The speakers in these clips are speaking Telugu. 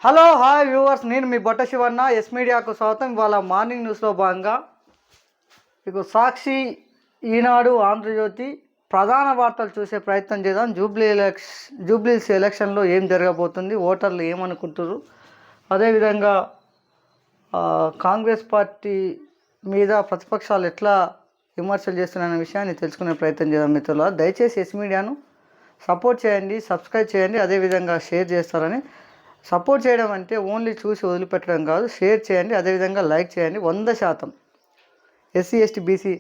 హలో హాయ్ వ్యూవర్స్, నేను మీ బొట్ట శివన్న. ఎస్ మీడియాకు స్వాగతం. ఇవాళ మార్నింగ్ న్యూస్లో భాగంగా మీకు సాక్షి, ఈనాడు, ఆంధ్రజ్యోతి ప్రధాన వార్తలు చూసే ప్రయత్నం చేద్దాం. జూబ్లీస్ ఎలక్షన్లో ఏం జరగబోతుంది, ఓటర్లు ఏమనుకుంటారు, అదేవిధంగా కాంగ్రెస్ పార్టీ మీద ప్రతిపక్షాలు ఎట్లా విమర్శలు చేస్తున్నాయనే విషయాన్ని తెలుసుకునే ప్రయత్నం చేద్దాం. మిత్రుల దయచేసి ఎస్ మీడియాను సపోర్ట్ చేయండి, సబ్స్క్రైబ్ చేయండి, అదేవిధంగా షేర్ చేస్తారని. సపోర్ట్ చేయడం అంటే ఓన్లీ చూసి వదిలిపెట్టడం కాదు, షేర్ చేయండి, అదేవిధంగా లైక్ చేయండి. 100% ఎస్సీ ఎస్టీ బీసీ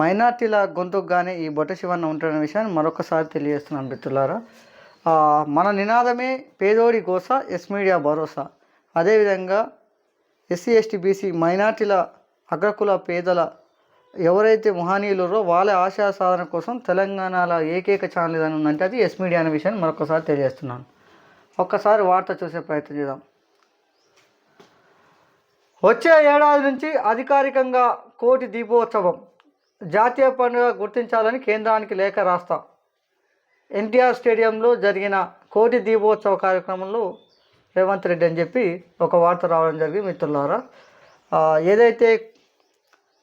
మైనార్టీల గొంతుకుగానే ఈ బొట్ట శివన్న ఉంటున్న విషయాన్ని మరొకసారి తెలియజేస్తున్నాను మిత్రులారా. మన నినాదమే పేదోడి గోస, ఎస్ మీడియా భరోసా. అదేవిధంగా ఎస్సీ ఎస్టీ బీసీ మైనార్టీల అగ్రకుల పేదల ఎవరైతే మహనీయులరో వాళ్ళ ఆశయ సాధన కోసం తెలంగాణలో ఏకైక ఛానల్ ఏదైనా ఉందంటే అది ఎస్ మీడియా అనే విషయాన్ని మరొకసారి తెలియజేస్తున్నాను. ఒక్కసారి వార్త చూసే ప్రయత్నం చేద్దాం. వచ్చే ఏడాది నుంచి అధికారికంగా కోటి దీపోత్సవం జాతీయ పండుగ గుర్తించాలని కేంద్రానికి లేఖ రాస్తా. ఎన్టీఆర్ స్టేడియంలో జరిగిన కోటి దీపోత్సవ కార్యక్రమంలో రేవంత్ రెడ్డి అని చెప్పి ఒక వార్త రావడం జరిగింది మిత్రులారా. ఏదైతే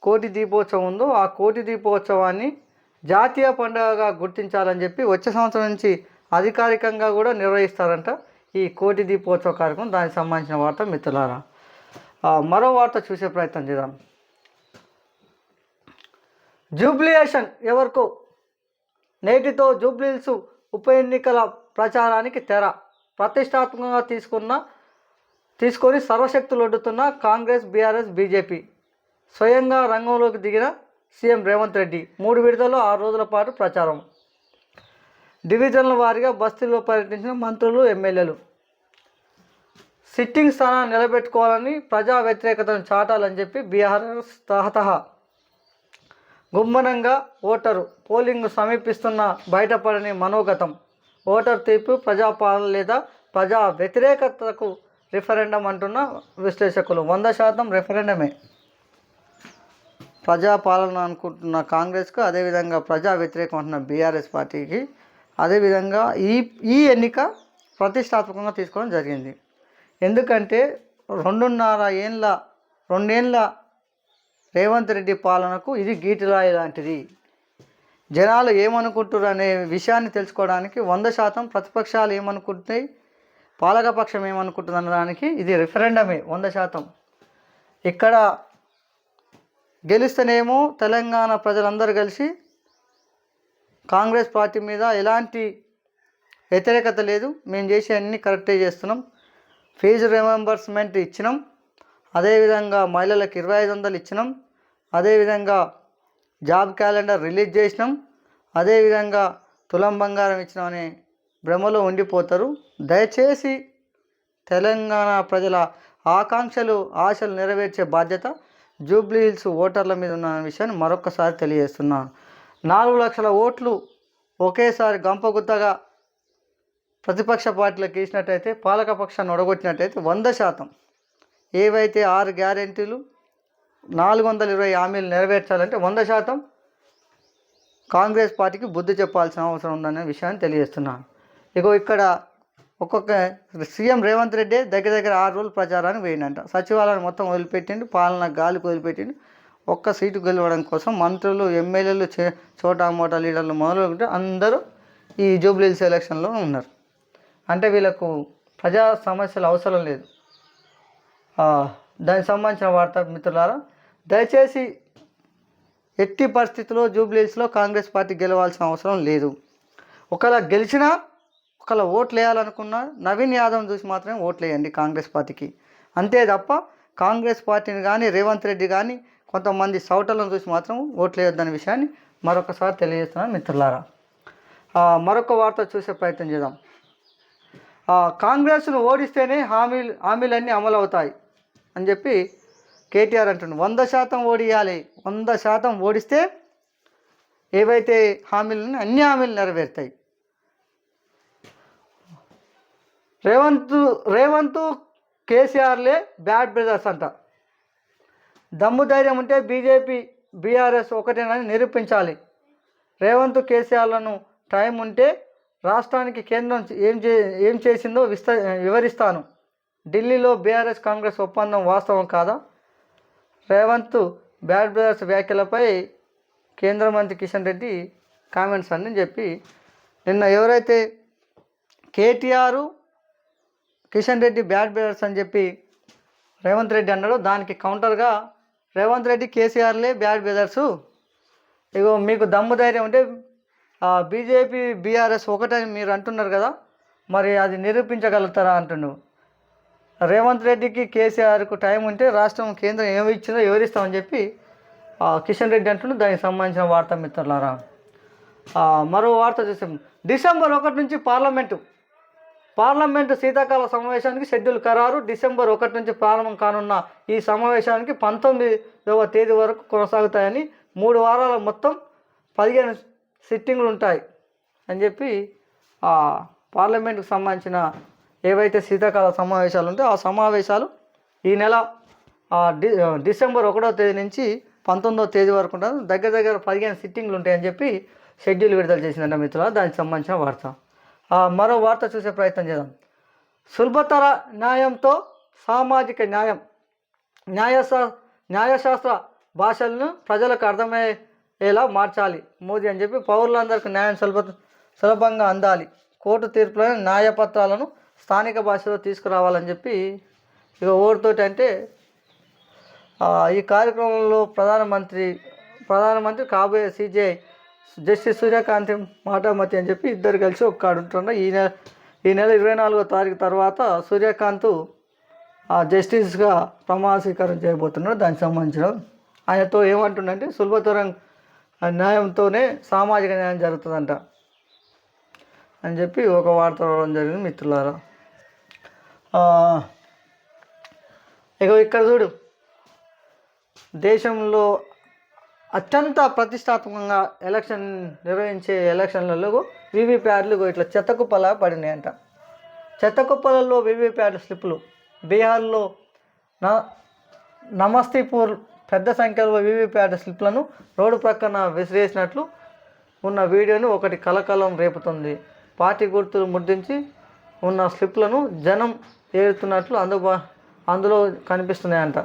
కోటి దీపోత్సవం ఉందో ఆ కోటి దీపోత్సవాన్ని జాతీయ పండుగగా గుర్తించాలని చెప్పి వచ్చే సంవత్సరం నుంచి అధికారికంగా కూడా నిర్వహిస్తారంట ఈ కోటి దీపోత్సవ కార్యక్రమం. దానికి సంబంధించిన వార్త మిత్రులారా. మరో వార్త చూసే ప్రయత్నం చేద్దాం. జూబ్లియేషన్ ఎవరికో నేటితో జూబ్లీహిల్స్ ఉప ఎన్నికల ప్రచారానికి తెర. ప్రతిష్టాత్మకంగా తీసుకొని సర్వశక్తులు ఒడ్డుతున్న కాంగ్రెస్, బీఆర్ఎస్, బీజేపీ. స్వయంగా రంగంలోకి దిగిన సీఎం రేవంత్ రెడ్డి 3 విడతల్లో 6 రోజుల పాటు ప్రచారం. డివిజన్ల వారీగా బస్తీల్లో పర్యటించిన మంత్రులు, ఎమ్మెల్యేలు. సిట్టింగ్ స్థానాన్ని నిలబెట్టుకోవాలని, ప్రజా వ్యతిరేకతను చాటాలని చెప్పి బీఆర్ఎస్ తహతహ. గుమ్మనంగా ఓటరు పోలింగ్ సమీపిస్తున్న బయటపడని మనోగతం. ఓటర్ తీర్పు ప్రజాపాలన లేదా ప్రజా వ్యతిరేకతకు రిఫరెండం అంటున్న విశ్లేషకులు. 100% రెఫరెండమే ప్రజాపాలన అనుకుంటున్న కాంగ్రెస్కు, అదేవిధంగా ప్రజా వ్యతిరేకం అంటున్న బీఆర్ఎస్ పార్టీకి. అదేవిధంగా ఈ ఎన్నిక ప్రతిష్టాత్మకంగా తీసుకోవడం జరిగింది. ఎందుకంటే 2.5 ఏళ్ళ రేవంత్ రెడ్డి పాలనకు ఇది గీటురాయి లాంటిది. జనాలు ఏమనుకుంటారు అనే విషయాన్ని తెలుసుకోవడానికి 100% ప్రతిపక్షాలు ఏమనుకుంటున్నాయి, పాలకపక్షం ఏమనుకుంటుంది అనడానికి ఇది రిఫరెండమే 100%. ఇక్కడ గెలిస్తేనేమో తెలంగాణ ప్రజలందరూ కలిసి కాంగ్రెస్ పార్టీ మీద ఎలాంటి వ్యతిరేకత లేదు, మేము చేసే అన్ని కరెక్టే చేస్తున్నాం, ఫీజు రియంబర్స్మెంట్ ఇచ్చినాం, అదేవిధంగా మహిళలకు 2500 ఇచ్చినాం, అదేవిధంగా జాబ్ క్యాలెండర్ రిలీజ్ చేసినాం, అదేవిధంగా తులం బంగారం ఇచ్చినాం అనే భ్రమలో ఉండిపోతారు. దయచేసి తెలంగాణ ప్రజల ఆకాంక్షలు, ఆశలు నెరవేర్చే బాధ్యత జూబ్లీహిల్స్ ఓటర్ల మీద ఉన్న విషయాన్ని మరొకసారి తెలియజేస్తున్నాను. 4 లక్షల ఓట్లు ఒకేసారి గంపగుత్తగా ప్రతిపక్ష పార్టీలకు వేసినట్టయితే, పాలకపక్షాన్ని ఒడగొట్టినట్టయితే 100% ఏవైతే 6 గ్యారెంటీలు, 420 హామీలు నెరవేర్చాలంటే 100% కాంగ్రెస్ పార్టీకి బుద్ధి చెప్పాల్సిన అవసరం ఉందనే విషయాన్ని తెలియజేస్తున్నాను. ఇక్కడ ఒక్కొక్క సీఎం రేవంత్ రెడ్డి దగ్గర 6 రోజులు ప్రచారానికి పోయిందంట. సచివాలయాన్ని మొత్తం వదిలిపెట్టిండు, పాలన గాలికి వదిలిపెట్టిండు. ఒక్క సీటు గెలవడం కోసం మంత్రులు, ఎమ్మెల్యేలు, చోటా మోటా లీడర్లు మొదలుపెట్టి అందరూ ఈ జూబ్లీహిల్స్ ఎలక్షన్లో ఉన్నారు. అంటే వీళ్ళకు ప్రజా సమస్యలు అవసరం లేదు. దానికి సంబంధించిన వార్త మిత్రులారా. దయచేసి ఎట్టి పరిస్థితుల్లో జూబ్లీహిల్స్లో కాంగ్రెస్ పార్టీ గెలవాల్సిన అవసరం లేదు. ఒకవేళ గెలిచినా, ఒకవేళ ఓట్లు వేయాలనుకున్నా నవీన్ యాదవ్ని చూసి మాత్రమే ఓట్లు వేయండి కాంగ్రెస్ పార్టీకి. అంతే తప్ప కాంగ్రెస్ పార్టీని కానీ, రేవంత్ రెడ్డి కానీ, కొంతమంది సౌటలను చూసి మాత్రం ఓట్లు వేయొద్దనే విషయాన్ని మరొకసారి తెలియజేస్తున్నాను మిత్రులారా. మరొక వార్త చూసే ప్రయత్నం చేద్దాం. కాంగ్రెస్ను ఓడిస్తేనే హామీలన్నీ అమలు అవుతాయి అని చెప్పి కేటీఆర్ అంటుండు. 100% ఓడియాలి, 100% ఓడిస్తే ఏవైతే హామీలు అన్ని హామీలు నెరవేరుతాయి. రేవంత్ కేసీఆర్లే బ్యాడ్ బ్రదర్స్ అంట. దమ్ము ధైర్యం ఉంటే బీజేపీ, బీఆర్ఎస్ ఒకటేనని నిరూపించాలి. రేవంత్ కేసీఆర్లను టైం ఉంటే రాష్ట్రానికి కేంద్రం ఏం చేసిందో వివరిస్తాను. ఢిల్లీలో బీఆర్ఎస్ కాంగ్రెస్ ఒప్పందం వాస్తవం కాదా? రేవంత్ బ్యాడ్ బ్రదర్స్ వ్యాఖ్యలపై కేంద్ర మంత్రి కిషన్ రెడ్డి కామెంట్స్ అని చెప్పి నిన్న ఎవరైతే కేటీఆర్ కిషన్ రెడ్డి బ్యాడ్ బ్రదర్స్ అని చెప్పి రేవంత్ రెడ్డి అన్నాడో దానికి కౌంటర్గా రేవంత్ రెడ్డి కేసీఆర్లే బ్యాడ్ బ్రదర్సు, ఇగో మీకు దమ్ము ధైర్యం ఉంటే బీజేపీ బీఆర్ఎస్ ఒకటని మీరు అంటున్నారు కదా, మరి అది నిరూపించగలుగుతారా అంటుండు. రేవంత్ రెడ్డికి కేసీఆర్కు టైం ఉంటే రాష్ట్రం కేంద్రం ఏమి ఇచ్చిందో వివరిస్తామని చెప్పి కిషన్ రెడ్డి అంటుండు. దానికి సంబంధించిన వార్త మిత్రులారా. మరో వార్త చూసాం. డిసెంబర్ 1 నుంచి పార్లమెంటు శీతాకాల సమావేశానికి షెడ్యూల్ ఖరారు. డిసెంబర్ 1 నుంచి ప్రారంభం కానున్న ఈ సమావేశానికి 19వ తేదీ వరకు కొనసాగుతాయని, 3 వారాల మొత్తం 15 సిట్టింగ్లు ఉంటాయి అని చెప్పి పార్లమెంటుకు సంబంధించిన ఏవైతే శీతాకాల సమావేశాలు ఉంటాయో ఆ సమావేశాలు ఈ నెల డిసెంబర్ 1వ తేదీ నుంచి 19వ తేదీ వరకు ఉంటుంది. దగ్గర 15 సిట్టింగ్లు ఉంటాయని చెప్పి షెడ్యూల్ విడుదల చేసిందంట మిత్రుల. దానికి సంబంధించిన వార్త. మరో వార్త చూసే ప్రయత్నం చేద్దాం. సులభతర న్యాయంతో సామాజిక న్యాయం, న్యాయశాస్త్ర భాషలను ప్రజలకు అర్థమయ్యేలా మార్చాలి మోదీ అని చెప్పి, పౌరులందరికీ న్యాయం సులభంగా అందాలి, కోర్టు తీర్పులను న్యాయపత్రాలను స్థానిక భాషలో తీసుకురావాలని చెప్పి ఇక ఓటుతోటి అంటే ఈ కార్యక్రమంలో ప్రధానమంత్రి కాబోయే సిజే జస్టిస్ సూర్యకాంత్ మాటామతి అని చెప్పి ఇద్దరు కలిసి ఒక్కడ ఉంటున్నారు. ఈ నెల 24వ తారీఖు తర్వాత సూర్యకాంత్ జస్టిస్గా ప్రమాణ స్వీకారం చేయబోతున్నాడు. దానికి సంబంధించిన ఆయనతో ఏమంటుండంటే సులభతరం న్యాయంతోనే సామాజిక న్యాయం జరుగుతుందంట అని చెప్పి ఒక వార్త రావడం జరిగింది మిత్రులారా. ఇక్కడ చూడు, దేశంలో అత్యంత ప్రతిష్టాత్మకంగా ఎలక్షన్ నిర్వహించే ఎలక్షన్లలో వీవీప్యాడ్లు ఇట్లా చెత్తకుప్పలా పడినాయంట. చెత్తకుప్పలలో వీవీప్యాడ్ స్లిప్పులు బీహార్లో నమస్తీపూర్ పెద్ద సంఖ్యలో వీవీప్యాడ్ స్లిప్లను రోడ్డు ప్రక్కన విసిరేసినట్లు ఉన్న వీడియోను ఒకటి కలకలం రేపుతుంది. పార్టీ గుర్తులు ముద్రించి ఉన్న స్లిప్లను జనం ఏరుతున్నట్లు అందులో కనిపిస్తున్నాయంట.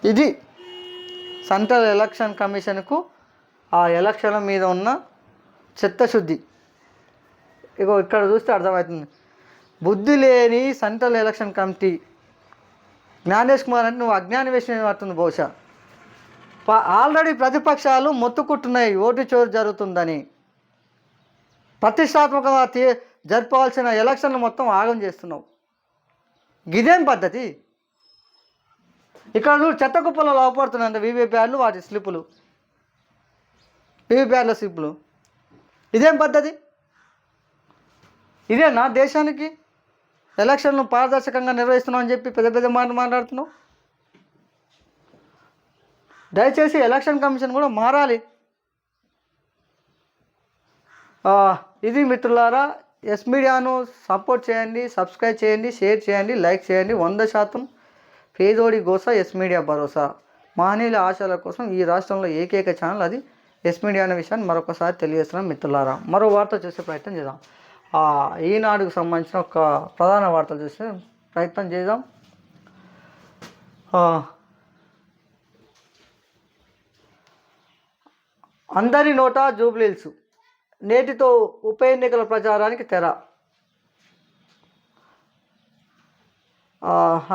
ఇది సెంట్రల్ ఎలక్షన్ కమిషన్కు ఆ ఎలక్షన్ల మీద ఉన్న చిత్తశుద్ధి. ఇక్కడ చూస్తే అర్థమవుతుంది. బుద్ధి లేని central election committee. Gyanesh Kumar అంటే నువ్వు అజ్ఞాన విషయం పడుతుంది బహుశా. ఆల్రెడీ ప్రతిపక్షాలు మొత్తుకుంటున్నాయి ఓటు చోరు జరుగుతుందని. ప్రతిష్టాత్మకంగా జరపాల్సిన ఎలక్షన్లు మొత్తం ఆగం చేస్తున్నావు. ఇదేం పద్ధతి? ఇక్కడ చూడు, చెత్త కుప్పలో లోపడుతున్నాయంట వీవీప్యాడ్లు, వాటి స్లిప్పులు, వీవీప్యాడ్ల స్లిప్పులు. ఇదేం పద్ధతి? ఇదేనా దేశానికి ఎలక్షన్లు పారదర్శకంగా నిర్వహిస్తున్నావు అని చెప్పి పెద్ద మాటలు మాట్లాడుతున్నావు? దయచేసి ఎలక్షన్ కమిషన్ కూడా మారాలి. ఇది మిత్రులారా. ఎస్ మీడియాను సపోర్ట్ చేయండి, సబ్స్క్రైబ్ చేయండి, షేర్ చేయండి, లైక్ చేయండి. 100% పేదోడి గోస ఎస్ మీడియా భరోసా. మహనీయుల ఆశల కోసం ఈ రాష్ట్రంలో ఏకైక ఛానల్ అది ఎస్ మీడియా అనే విషయాన్ని మరొకసారి తెలియజేస్తున్నాం మిత్రులారా. మరో వార్త చూసే ప్రయత్నం చేద్దాం. ఈనాడుకు సంబంధించిన ఒక ప్రధాన వార్తలు చూసే ప్రయత్నం చేద్దాం. అందరి నోటా జూబ్లీహిల్స్, నేటితో ఉప ఎన్నికల ప్రచారానికి తెర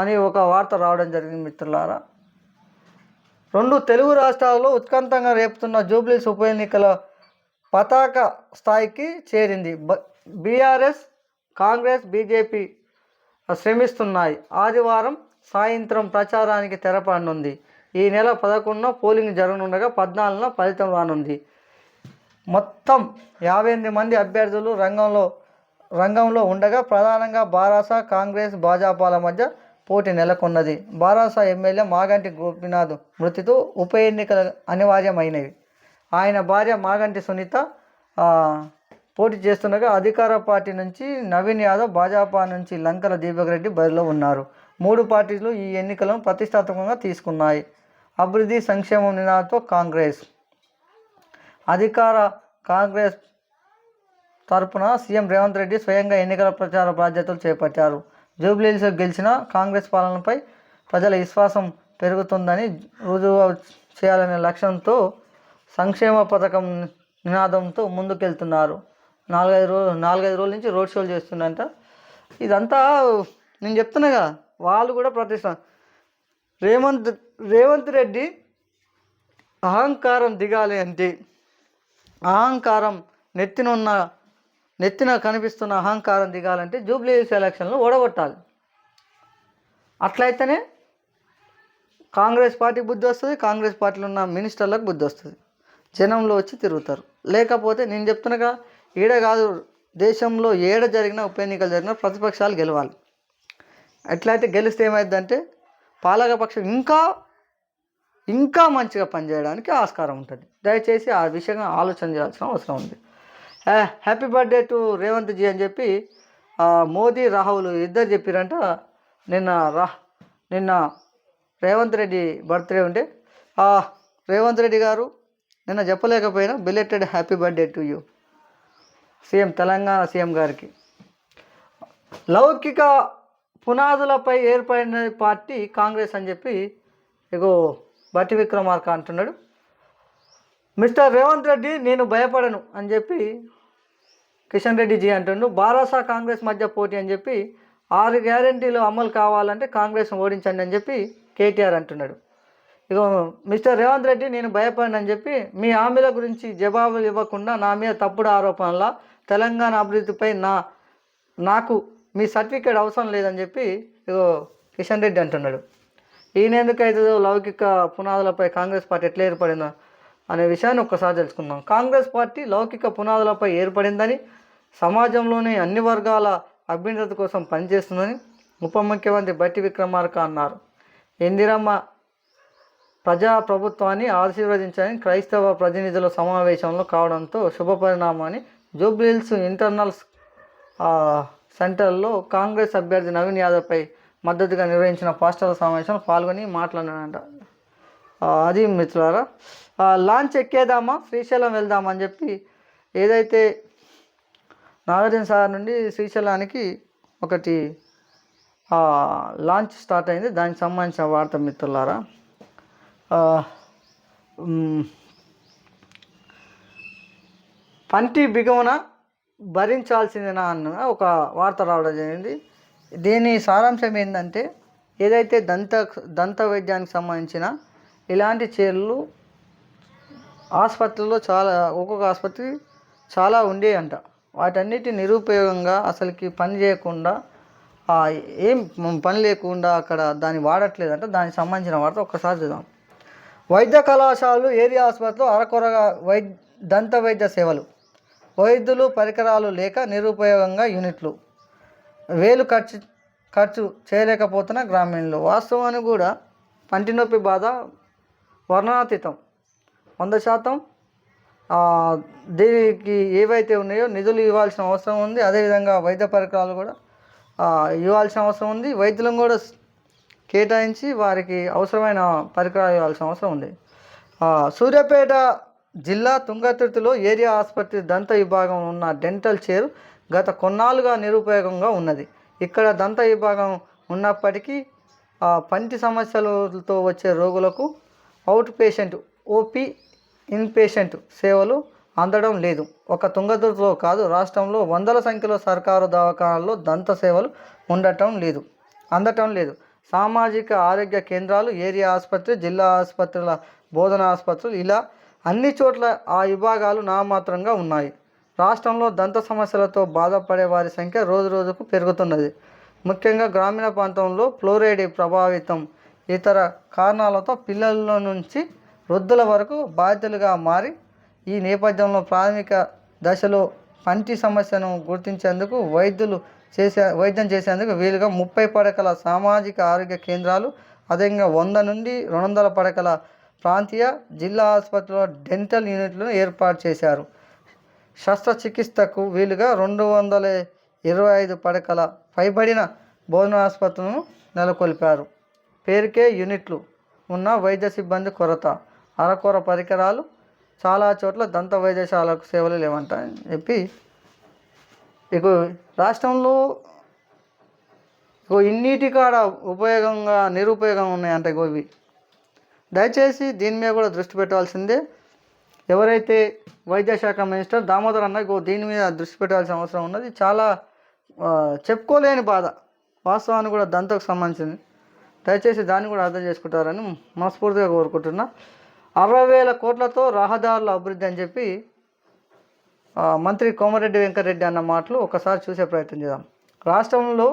అని ఒక వార్త రావడం జరిగింది మిత్రులారా. 2 తెలుగు రాష్ట్రాల్లో ఉత్కంఠంగా రేపుతున్న జూబ్లీహిల్స్ ఉప ఎన్నికల పతాక స్థాయికి చేరింది. బీఆర్ఎస్, కాంగ్రెస్, బీజేపీ శ్రమిస్తున్నాయి. ఆదివారం సాయంత్రం ప్రచారానికి తెరపడనుంది. ఈ నెల 11న పోలింగ్ జరగనుండగా 14న ఫలితం రానుంది. మొత్తం 58 మంది అభ్యర్థులు రంగంలో ఉండగా ప్రధానంగా బారాస, కాంగ్రెస్, భాజపాల మధ్య పోటీ నెలకొన్నది. బారాస ఎమ్మెల్యే మాగంటి గోపీనాథ్ మృతితో ఉప ఎన్నికలు అనివార్యమైనవి. ఆయన భార్య మాగంటి సునీత పోటీ చేస్తుండగా అధికార పార్టీ నుంచి నవీన్ యాదవ్, భాజపా నుంచి లంకల దీపక్ రెడ్డి బరిలో ఉన్నారు. 3 పార్టీలు ఈ ఎన్నికలను ప్రతిష్టాత్మకంగా తీసుకున్నాయి. అభివృద్ధి సంక్షేమం నినాదంతో కాంగ్రెస్ తరపున సీఎం రేవంత్ రెడ్డి స్వయంగా ఎన్నికల ప్రచార బాధ్యతలు చేపట్టారు. జూబ్లీహిల్స్లో గెలిచిన కాంగ్రెస్ పాలనపై ప్రజల విశ్వాసం పెరుగుతుందని రుజువు చేయాలనే లక్ష్యంతో సంక్షేమ పథకం నినాదంతో ముందుకెళ్తున్నారు. 4-5 రోజుల నుంచి రోడ్ షోలు చేస్తుందంట. ఇదంతా నేను చెప్తున్నాగా, వాళ్ళు కూడా ప్రతిష్ట. రేవంత్ రెడ్డి అహంకారం దిగాలి అంటే, అహంకారం నెత్తిన కనిపిస్తున్న అహంకారం దిగాలంటే జూబ్లీహిల్స్ ఎలక్షన్లు ఓడగొట్టాలి. అట్లయితేనే కాంగ్రెస్ పార్టీకి బుద్ధి వస్తుంది, కాంగ్రెస్ పార్టీలో ఉన్న మినిస్టర్లకు బుద్ధి వస్తుంది, జనంలో వచ్చి తిరుగుతారు. లేకపోతే నేను చెప్తున్నాగా, ఈడ కాదు దేశంలో ఏడ జరిగిన ఉప ఎన్నికలు జరిగిన ప్రతిపక్షాలు గెలవాలి. ఎట్లయితే గెలిస్తే ఏమైందంటే పాలకపక్షం ఇంకా మంచిగా పనిచేయడానికి ఆస్కారం ఉంటుంది. దయచేసి ఆ విషయంగా ఆలోచన చేయాల్సిన అవసరం ఉంది. Happy birthday to Revanth ji అని చెప్పి మోదీ రాహుల్ ఇద్దరు చెప్పారంట. నిన్న రేవంత్ రెడ్డి బర్త్డే ఉంటే రేవంత్ రెడ్డి గారు నిన్న చెప్పలేకపోయినా belated happy birthday to you Telangana CM గారికి. లౌకిక పునాదులపై ఏర్పడిన పార్టీ కాంగ్రెస్ అని చెప్పి ఇగో బట్టి విక్రమార్క అంటున్నాడు. మిస్టర్ రేవంత్ రెడ్డి నేను భయపడను అని చెప్పి కిషన్ రెడ్డి జీ అంటుండు. బారాసా కాంగ్రెస్ మధ్య పోటీ అని చెప్పి 6 గ్యారెంటీలు అమలు కావాలంటే కాంగ్రెస్ను ఓడించండి అని చెప్పి కేటీఆర్ అంటున్నాడు. ఇగో మిస్టర్ రేవంత్ రెడ్డి నేను భయపడను అని చెప్పి మీ హామీల గురించి జవాబులు ఇవ్వకుండా నా మీద తప్పుడు ఆరోపణల తెలంగాణ అభివృద్ధిపై నాకు మీ సర్టిఫికేట్ అవసరం లేదని చెప్పి ఇగో కిషన్ రెడ్డి అంటున్నాడు. ఈయన ఎందుకైతే లౌకిక పునాదులపై కాంగ్రెస్ పార్టీ ఎట్లా ఏర్పడిందో అనే విషయాన్ని ఒక్కసారి తెలుసుకుందాం. కాంగ్రెస్ పార్టీ లౌకిక పునాదులపై ఏర్పడిందని, సమాజంలోని అన్ని వర్గాల అభ్యున్నతి కోసం పనిచేస్తుందని ఉప ముఖ్యమంత్రి బట్టి విక్రమార్క అన్నారు. ఇందిరమ్మ ప్రజాప్రభుత్వాన్ని ఆశీర్వదించాలని క్రైస్తవ ప్రతినిధుల సమావేశంలో కావడంతో శుభపరిణామని జూబ్లీహిల్స్ ఇంటర్నల్ సెంటర్లో కాంగ్రెస్ అభ్యర్థి నవీన్ యాదవ్పై మద్దతుగా నిర్వహించిన పాస్టర్ల సమావేశంలో పాల్గొని మాట్లాడినాడంట. అది మిత్రులారా, లాంచ్ ఎక్కేద్దామా, శ్రీశైలం వెళ్దామా అని చెప్పి ఏదైతే నాగార్జున సాగర్ నుండి శ్రీశైలానికి ఒకటి లాంచ్ స్టార్ట్ అయింది. దానికి సంబంధించిన వార్త మిత్రులారా, పంటి బిగువన భరించాల్సిందేనా అన్న ఒక వార్త రావడం జరిగింది. దీని సారాంశం ఏంటంటే, ఏదైతే దంత వైద్యానికి సంబంధించిన ఇలాంటి చర్యలు ఆసుపత్రుల్లో ఒక్కొక్క ఆసుపత్రి చాలా ఉండేయంట. వాటన్నిటి నిరుపయోగంగా అసలుకి పని చేయకుండా ఏం పని లేకుండా అక్కడ దాన్ని వాడట్లేదంట. దానికి సంబంధించిన వార్త ఒక్కసారి చూద్దాం. వైద్య కళాశాలలు ఏరియా ఆసుపత్రిలో అరకొరగా దంత వైద్య సేవలు, వైద్యులు పరికరాలు లేక నిరుపయోగంగా యూనిట్లు, వేలు ఖర్చు చేయలేకపోతున్న గ్రామీణులు. వాస్తవానికి కూడా పంటి నొప్పి బాధ వర్ణనాతీతం. 100% దీనికి ఏవైతే ఉన్నాయో నిధులు ఇవ్వాల్సిన అవసరం ఉంది. అదేవిధంగా వైద్య పరికరాలు కూడా ఇవ్వాల్సిన అవసరం ఉంది. వైద్యులను కూడా కేటాయించి వారికి అవసరమైన పరికరాలు ఇవ్వాల్సిన అవసరం ఉంది. సూర్యాపేట జిల్లా తుంగతుర్తిలో ఏరియా ఆసుపత్రి దంత విభాగం ఉన్న డెంటల్ చైర్ గత కొన్నాళ్ళుగా నిరుపయోగంగా ఉన్నది. ఇక్కడ దంత విభాగం ఉన్నప్పటికీ పంటి సమస్యలతో వచ్చే రోగులకు అవుట్ పేషెంట్ ఓపీ ఇన్పేషెంట్ సేవలు అందడం లేదు. ఒక తుంగతుర్తిలో కాదు, రాష్ట్రంలో వందల సంఖ్యలో సర్కారు దవాఖానాల్లో దంత సేవలు అందటం లేదు. సామాజిక ఆరోగ్య కేంద్రాలు, ఏరియా ఆసుపత్రి, జిల్లా ఆసుపత్రుల బోధన ఆసుపత్రులు ఇలా అన్ని చోట్ల ఆ విభాగాలు నామాత్రంగా ఉన్నాయి. రాష్ట్రంలో దంత సమస్యలతో బాధపడే వారి సంఖ్య రోజురోజుకు పెరుగుతున్నది. ముఖ్యంగా గ్రామీణ ప్రాంతంలో ఫ్లోరైడ్ ప్రభావితం, ఇతర కారణాలతో పిల్లల నుంచి వృద్ధుల వరకు బాధితులుగా మారి, ఈ నేపథ్యంలో ప్రాథమిక దశలో పంటి సమస్యను గుర్తించేందుకు వైద్యం చేసేందుకు వీలుగా 30 పడకల సామాజిక ఆరోగ్య కేంద్రాలు, అదేవిధంగా 100 నుండి 200 పడకల ప్రాంతీయ, జిల్లా ఆసుపత్రిలో డెంటల్ యూనిట్లను ఏర్పాటు చేశారు. శస్త్రచికిత్సకు వీలుగా 225 పడకల పైబడిన బోధన ఆసుపత్రులను నెలకొల్పారు. పేరుకే యూనిట్లు ఉన్న వైద్య సిబ్బంది కొరత, అరకొర పరికరాలు, చాలా చోట్ల దంత వైద్యశాలకు సేవలు లేవంట అని చెప్పి ఇక రాష్ట్రంలో ఇన్నిటి కాడ ఉపయోగంగా నిరుపయోగంగా ఉన్నాయంట ఇవి. దయచేసి దీని మీద కూడా దృష్టి పెట్టాల్సిందే. ఎవరైతే వైద్య శాఖ మినిస్టర్ దామోదర్ అన్న దీని మీద దృష్టి పెట్టాల్సిన అవసరం ఉన్నది. చాలా చెప్పుకోలేని బాధ, వాస్తవానికి కూడా దంతకు సంబంధించింది. దయచేసి దాన్ని కూడా అర్థం చేసుకుంటారని మనస్ఫూర్తిగా కోరుకుంటున్నా. 60,000 కోట్లతో రహదారుల అభివృద్ధి అని చెప్పి మంత్రి కోమరెడ్డి వెంకటరెడ్డి అన్న మాటలు ఒకసారి చూసే ప్రయత్నం చేద్దాం. రాష్ట్రంలో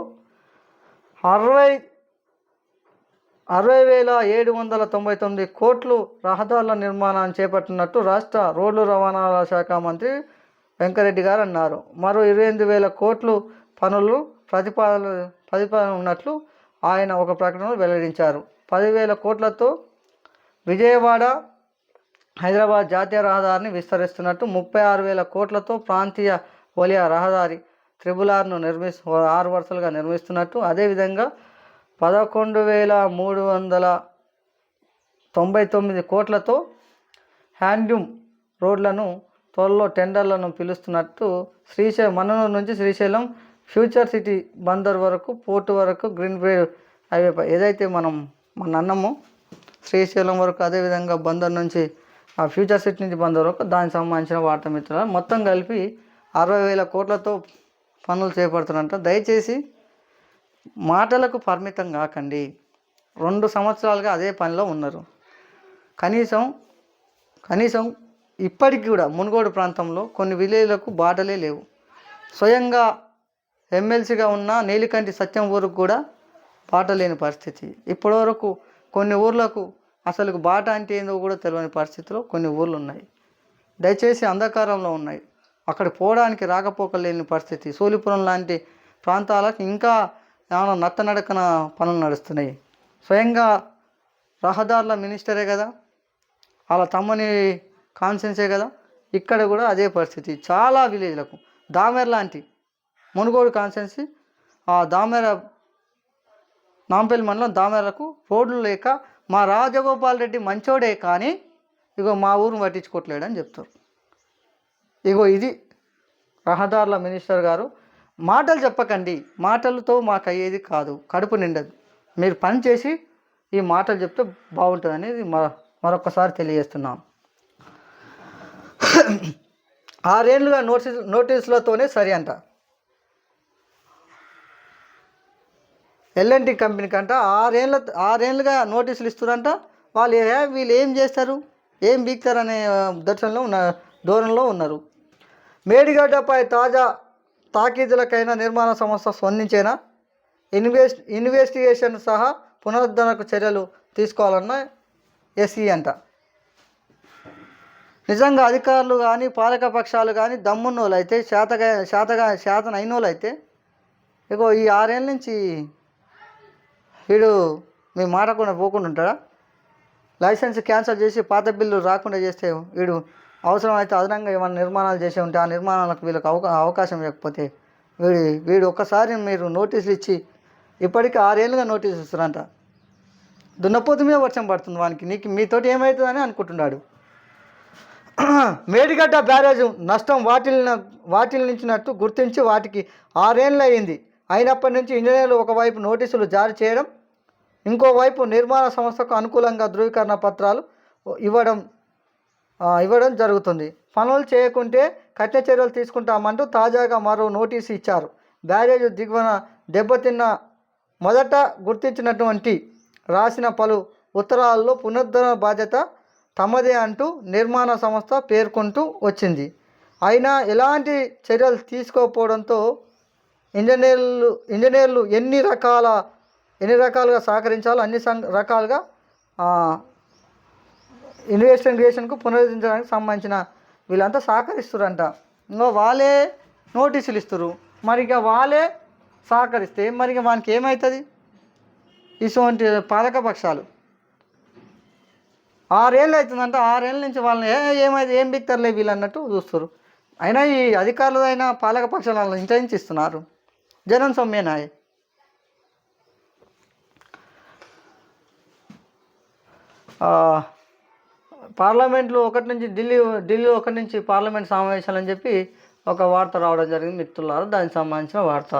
60,799 కోట్లు రహదారుల నిర్మాణాన్ని చేపట్టినట్టు రాష్ట్ర రోడ్లు రవాణాల శాఖ మంత్రి వెంకరెడ్డి గారు అన్నారు. మరో 28,000 కోట్లు పనులు ప్రతిపాదన ఉన్నట్లు ఆయన ఒక ప్రకటనలో వెల్లడించారు. 10,000 కోట్లతో విజయవాడ హైదరాబాద్ జాతీయ రహదారిని విస్తరిస్తున్నట్టు, 36,000 కోట్లతో ప్రాంతీయ వలయ రహదారి త్రిబుల్-ఆర్ను 6 వరుసలుగా నిర్మిస్తున్నట్టు, అదేవిధంగా 11,399 కోట్లతో హ్యాండ్లూమ్ రోడ్లను త్వరలో టెండర్లను పిలుస్తున్నట్టు, మన్ననూరు నుంచి శ్రీశైలం ఫ్యూచర్ సిటీ బందర్ వరకు, పోర్టు వరకు గ్రీన్ ఫీల్డ్ హైవేపై ఏదైతే మన అన్నము శ్రీశైలం వరకు, అదేవిధంగా బందర్ నుంచి ఆ ఫ్యూచర్ సిటీ నుంచి బందర్ వరకు, దానికి సంబంధించిన వార్తా మిత్రులు మొత్తం కలిపి 60,000 కోట్లతో పనులు చేపడుతున్నట్ట. దయచేసి మాటలకు పరిమితం కాకండి. 2 సంవత్సరాలుగా అదే పనిలో ఉన్నారు. కనీసం ఇప్పటికి కూడా మునుగోడు ప్రాంతంలో కొన్ని విలేజ్లకు బాటలే లేవు. స్వయంగా ఎమ్మెల్సీగా ఉన్న నీలికంటి సత్యం ఊరికి కూడా బాట లేని పరిస్థితి. ఇప్పటివరకు కొన్ని ఊర్లకు అసలు బాట అంటే ఏందో కూడా తెలియని పరిస్థితిలో కొన్ని ఊర్లు ఉన్నాయి. దయచేసి అంధకారంలో ఉన్నాయి. అక్కడ పోవడానికి రాకపోకలు లేని పరిస్థితి. సోలిపురం లాంటి ప్రాంతాలకు ఇంకా ఏమైనా నత్తనడకన పనులు నడుస్తున్నాయి. స్వయంగా రహదారుల మినిస్టరే కదా, వాళ్ళ తమ్మని కాన్సెన్సే కదా. ఇక్కడ కూడా అదే పరిస్థితి. చాలా విలేజ్లకు దామెర లాంటి మునుగోడు కాన్సెన్సీ, ఆ దామెర నాంపల్లి మండలం దామెరకు రోడ్లు లేక మా రాజగోపాల్ రెడ్డి మంచోడే కానీ మా ఊరుని పట్టించుకోవట్లేడని చెప్తారు. ఇది రహదారుల మినిస్టర్ గారు. మాటలు చెప్పకండి. మాటలతో మాకు అయ్యేది కాదు, కడుపు నిండదు. మీరు పని చేసి ఈ మాటలు చెప్తే బాగుంటుంది అనేది మరొకసారి తెలియజేస్తున్నాం. 6 ఏళ్ళుగా నోటీసులతోనే సరి అంట. ఎల్ఎన్టీ కంపెనీకి అంట 6 ఏళ్ళుగా నోటీసులు ఇస్తున్నారంట. వీళ్ళు ఏం చేస్తారు, ఏం బీక్తారనే ధోరణిలో ఉన్నారు. మేడిగడ్డపై తాజా తాకీదులకైనా నిర్మాణ సంస్థ స్పందించేనా, ఇన్వెస్టిగేషన్ సహా పునరుద్ధరణకు చర్యలు తీసుకోవాలన్న ఎస్ఈ అంట. నిజంగా అధికారులు కానీ పాలకపక్షాలు కానీ దమ్మున్నోళ్ళు అయితే, శాతనైనోళ్ళు అయితే ఈ 6 ఏళ్ళ నుంచి వీడు మీ మాట కూడా పోకుండా ఉంటాడా? లైసెన్స్ క్యాన్సిల్ చేసి పాత బిల్లు రాకుండా చేస్తే వీడు అవసరమైతే అదనంగా ఏమైనా నిర్మాణాలు చేసి ఉంటే ఆ నిర్మాణాలకు వీళ్ళకి అవకాశం ఇవ్వకపోతే వీడు ఒక్కసారి మీరు నోటీసులు ఇచ్చి ఇప్పటికీ 6 ఏళ్ళుగా నోటీసులు ఇస్తారంట. దున్నపోతు మీద వర్షం పడుతుంది వానికి, మీతోటి ఏమవుతుందని అనుకుంటున్నాడు. మేడిగడ్డ బ్యారేజ్ నష్టం వాటిల్నించినట్టు గుర్తించి వాటికి 6 ఏళ్ళు అయింది. అయినప్పటి నుంచి ఇంజనీర్లు ఒకవైపు నోటీసులు జారీ చేయడం, ఇంకోవైపు నిర్మాణ సంస్థకు అనుకూలంగా ధృవీకరణ పత్రాలు ఇవ్వడం జరుగుతుంది. పనులు చేయకుంటే కఠిన చర్యలు తీసుకుంటామంటూ తాజాగా మరో నోటీసు ఇచ్చారు. బ్యారేజ్ దిగువన దెబ్బతిన్న మొదట గుర్తించినటువంటి రాసిన పలు ఉత్తరాల్లో పునరుద్ధరణ బాధ్యత తమదే అంటూ నిర్మాణ సంస్థ పేర్కొంటూ వచ్చింది. అయినా ఎలాంటి చర్యలు తీసుకోకపోవడంతో ఇంజనీర్లు ఎన్ని రకాలుగా సహకరించాలో అన్ని రకాలుగా ఇన్వెస్టిగేషన్కు పునరుద్ధరించడానికి సంబంధించిన వీళ్ళంతా సహకరిస్తారంట. వాళ్ళే నోటీసులు ఇస్తారు. మరి వాళ్ళే సహకరిస్తే మరి వానికి ఏమవుతుంది? ఇటువంటి పాలకపక్షాలు 6 ఏళ్ళు అవుతుందంట. 6 ఏళ్ళ నుంచి వాళ్ళని ఏం బిక్తారులే వీళ్ళు అన్నట్టు చూస్తారు. అయినా ఈ అధికారులు అయినా పాలకపక్షాలు వాళ్ళని ఇంటిస్తున్నారు. జనం సొమ్మేనాయే. పార్లమెంట్లో ఢిల్లీలో ఒకటి నుంచి పార్లమెంట్ సమావేశాలని చెప్పి ఒక వార్త రావడం జరిగింది మిత్రులారా. దానికి సంబంధించిన వార్త.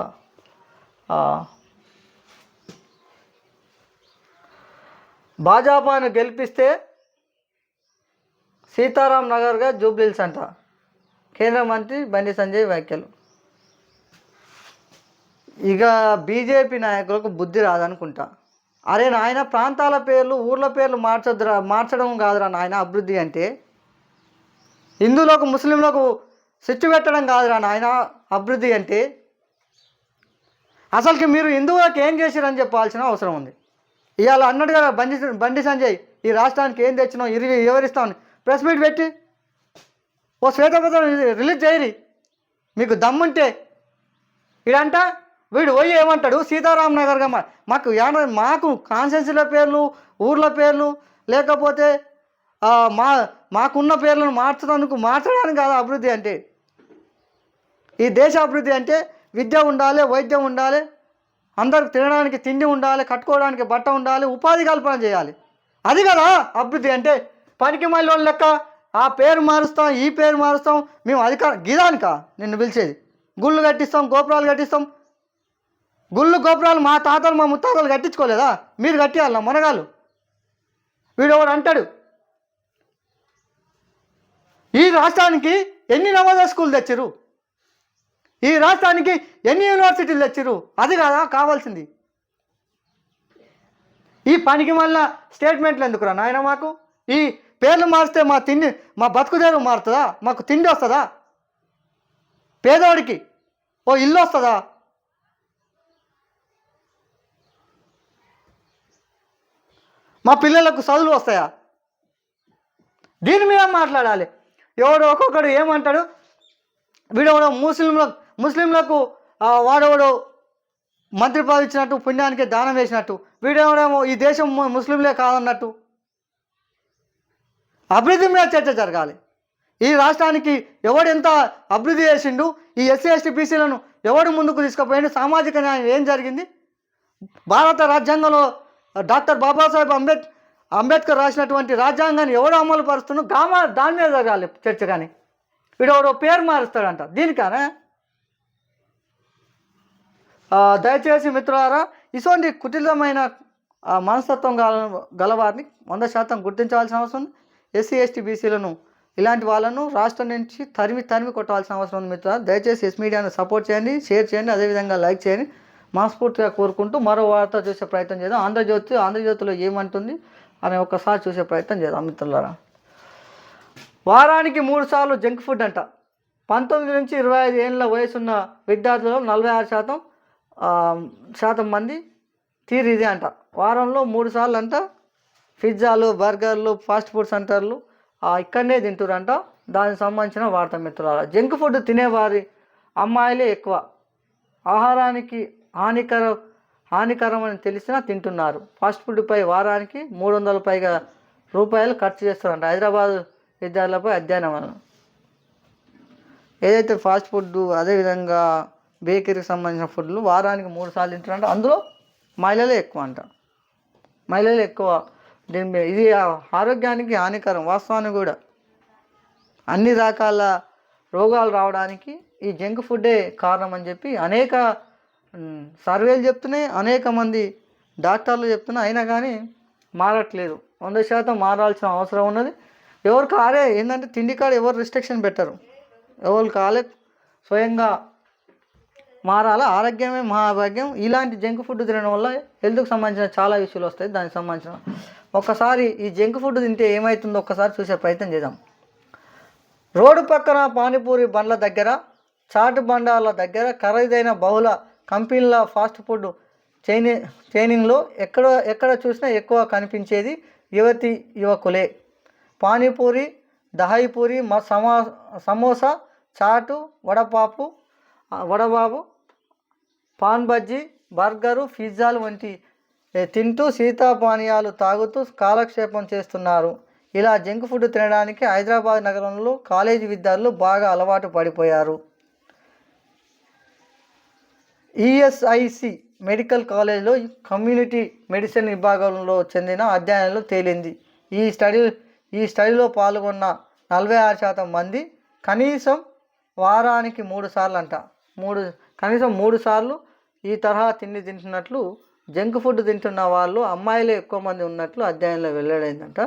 భాజపాను గెలిపిస్తే సీతారాం నగర్గా జూబ్లీహిల్స్ అంట. కేంద్ర మంత్రి బండి సంజయ్ వ్యాఖ్యలు. ఇక బీజేపీ నాయకులకు బుద్ధి రాదనుకుంటా. అరే నాయన, ప్రాంతాల పేర్లు ఊర్ల పేర్లు మార్చడం కాదురా నాయన అభివృద్ధి అంటే. హిందువులకు ముస్లింలకు స్విచ్ పెట్టడం కాదురా నాయన అభివృద్ధి అంటే. అసలుకి మీరు హిందువులకు ఏం చేశారని చెప్పాల్సిన అవసరం ఉంది. ఇవాళ అన్నట్టు కదా బండి సంజయ్, ఈ రాష్ట్రానికి ఏం తెచ్చినావు వివరిస్తామని ప్రెస్ మీట్ పెట్టి ఓ శ్వేతపత్రం రిలీజ్ చేయరి మీకు దమ్ముంటే. ఇడంట వీడు పోయి ఏమంటాడు, సీతారాం నగర్గా మాకు కాన్స్టిట్యున్సీల పేర్లు ఊర్ల పేర్లు లేకపోతే మాకున్న పేర్లను మార్చడానికి కాదు అభివృద్ధి అంటే. ఈ దేశ అభివృద్ధి అంటే విద్య ఉండాలి, వైద్యం ఉండాలి, అందరికి తినడానికి తిండి ఉండాలి, కట్టుకోవడానికి బట్ట ఉండాలి, ఉపాధి కల్పన చేయాలి. అది కదా అభివృద్ధి అంటే. పనికి మళ్ళీ లెక్క ఆ పేరు మారుస్తాం, ఈ పేరు మారుస్తాం, మేము అధికారం గిదానికా నిన్ను పిలిచేది. గుళ్ళు కట్టిస్తాం, గోపురాలు కట్టిస్తాం. గుళ్ళు గోపురాలు మా తాతలు మా ముత్తాతలు కట్టించుకోలేదా? మీరు కట్టియాలా మనగాళ్ళు? వీడు ఒకడు అంటాడు, ఈ రాష్ట్రానికి ఎన్ని నవోదయ స్కూల్ తెచ్చిరు, ఈ రాష్ట్రానికి ఎన్ని యూనివర్సిటీలు తెచ్చిరు. అది కాదా కావాల్సింది? ఈ పనికి మళ్ళా స్టేట్మెంట్లు ఎందుకురా నాయన? మాకు ఈ పేర్లు మారిస్తే మా బతుకుదేరు మారుతుందా? మాకు తిండి వస్తుందా? పేదవాడికి ఓ ఇల్లు వస్తుందా? మా పిల్లలకు చదువులు వస్తాయా? దీని మీద మాట్లాడాలి. ఎవడు ఒక్కొక్కడు ఏమంటాడు, వీడెవడో ముస్లింలకు వాడెవడో మంత్రి పదవి ఇచ్చినట్టు, పుణ్యానికి దానం వేసినట్టు, వీడెవడేమో ఈ దేశం ముస్లింలే కాదన్నట్టు. అభివృద్ధి మీద చర్చ జరగాలి. ఈ రాష్ట్రానికి ఎవడు ఎంత అభివృద్ధి చేసిండు, ఈ ఎస్సీ ఎస్టీ బీసీలను ఎవడు ముందుకు తీసుకుపోయిండు, సామాజిక న్యాయం ఏం జరిగింది, భారత రాజ్యాంగంలో డాక్టర్ బాబాసాహెబ్ అంబేద్కర్ రాసినటువంటి రాజ్యాంగాన్ని ఎవడు అమలు పరుస్తున్నాడు, దాని మీద జరగాలి చర్చ. కానీ వీడెవడో పేరు మారుస్తాడంట దీనికానే. దయచేసి మిత్రులారా, ఇటువంటి కుటిలమైన మనస్తత్వం గలవారిని 100% గుర్తించవలసిన అవసరం ఉంది. ఎస్సీ ఎస్టీ బీసీలను ఇలాంటి వాళ్ళను రాష్ట్రం నుంచి తరిమి కొట్టవలసిన అవసరం ఉంది. మిత్రులారా, దయచేసి ఎస్ మీడియాను సపోర్ట్ చేయండి, షేర్ చేయండి, అదేవిధంగా లైక్ చేయండి. మనస్ఫూర్తిగా కోరుకుంటూ మరో వార్త చూసే ప్రయత్నం చేద్దాం. ఆంధ్రజ్యోతిలో ఏమంటుంది అని ఒక్కసారి చూసే ప్రయత్నం చేద్దాం మిత్రులారా. వారానికి 3 సార్లు జంక్ ఫుడ్ అంట. 19 నుంచి 25 ఏళ్ళ వయసున్న విద్యార్థులలో 46% మంది తీరు ఇదే అంట. వారంలో 3 సార్లు అంట పిజ్జాలు, బర్గర్లు, ఫాస్ట్ ఫుడ్ సెంటర్లు ఇక్కడనే తింటురంట. దానికి సంబంధించిన వార్త మిత్రులారా. జంక్ ఫుడ్ తినేవారి అమ్మాయిలే ఎక్కువ. ఆహారానికి హానికరం అని తెలిసినా తింటున్నారు. ఫాస్ట్ ఫుడ్పై వారానికి 300 పైగా రూపాయలు ఖర్చు చేస్తారంట. హైదరాబాద్ విద్యార్థులపై అధ్యయనం. ఏదైతే ఫాస్ట్ ఫుడ్ అదేవిధంగా బేకరీకి సంబంధించిన ఫుడ్లు వారానికి 3 సార్లు తింటారంట. అందులో మహిళలే ఎక్కువ అంట. మహిళలే ఎక్కువ. ఇది ఆరోగ్యానికి హానికరం. వాస్తవానికి కూడా అన్ని రకాల రోగాలు రావడానికి ఈ జంక్ ఫుడ్డే కారణం అని చెప్పి అనేక సర్వేలు చెప్తున్నాయి, అనేక మంది డాక్టర్లు చెప్తున్నా. అయినా కానీ మారట్లేదు. 100% మారాల్సిన అవసరం ఉన్నది. ఎవరు కాలే ఏంటంటే తిండి కాడ ఎవరు రిస్ట్రిక్షన్ పెట్టరు. ఎవరు కాలే స్వయంగా మారాలి. ఆరోగ్యమే మహాభాగ్యం. ఇలాంటి జంక్ ఫుడ్ తినడం వల్ల హెల్త్కి సంబంధించిన చాలా ఇష్యూలు వస్తాయి. దానికి సంబంధించిన ఒక్కసారి ఈ జంక్ ఫుడ్ తింటే ఏమవుతుందో ఒక్కసారి చూసే ప్రయత్నం చేద్దాం. రోడ్డు పక్కన పానీపూరి బండ్ల దగ్గర, చాటు బండాల దగ్గర, ఖరీదైన బహుళ కంపెనీల ఫాస్ట్ ఫుడ్ చైనింగ్లో ఎక్కడ చూసినా ఎక్కువ కనిపించేది యువకులే. పానీపూరి, దహాయిపూరి, సమోసా, చాటు, వడబాబు, పాన్ బజ్జీ, బర్గరు, పిజ్జాలు వంటి తింటూ శీతపానీయాలు తాగుతూ కాలక్షేపం చేస్తున్నారు. ఇలా జంక్ ఫుడ్ తినడానికి హైదరాబాద్ నగరంలో కాలేజీ విద్యార్థులు బాగా అలవాటు పడిపోయారు. ఈఎస్ఐసి మెడికల్ కాలేజ్లో కమ్యూనిటీ మెడిసిన్ విభాగంలో చెందిన అధ్యయనంలో తేలింది. ఈ స్టడీలో పాల్గొన్న 46% మంది కనీసం వారానికి 3 సార్లు అంట, కనీసం 3 సార్లు ఈ తరహా తిండి తింటున్నట్లు, జంక్ ఫుడ్ తింటున్న వాళ్ళు అమ్మాయిలే ఎక్కువ మంది ఉన్నట్లు అధ్యయనంలో వెల్లడైందంట.